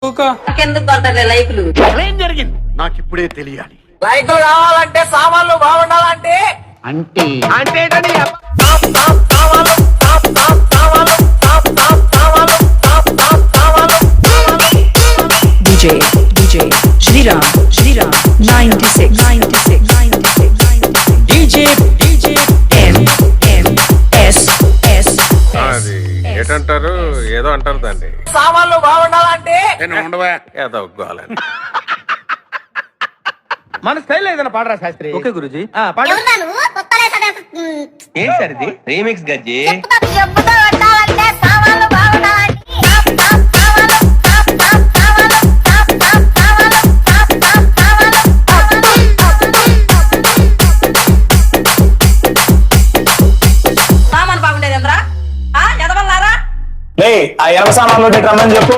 కూకో. ఎందుకు కొడతారు లైకులు? ఏం జరిగింది నాకు ఇప్పుడే తెలియాలి. లైకులు కావాలంటే సామాన్లు బాగుండాలంటే అంటే DJ Shriram 96 DJ MS అది ఏటంటారు, ఏదో అంటారు దాన్ని. సామాన్లు బాగుండాలంటే ఉండవా ఏదో ఒప్పుకోవాలని. మన స్టైల్ ఏదైనా పాడరా శాస్త్రి. ఓకే గురుజీ. పాడు. ఏంటి సార్ ఇది? రీమిక్స్ గజ్జి. సామాన్ బాగుండేది ఎంద్రా? ఎదవల్లారా? ఆ ఎర్ర సామాన్లు రమ్మని చెప్పు.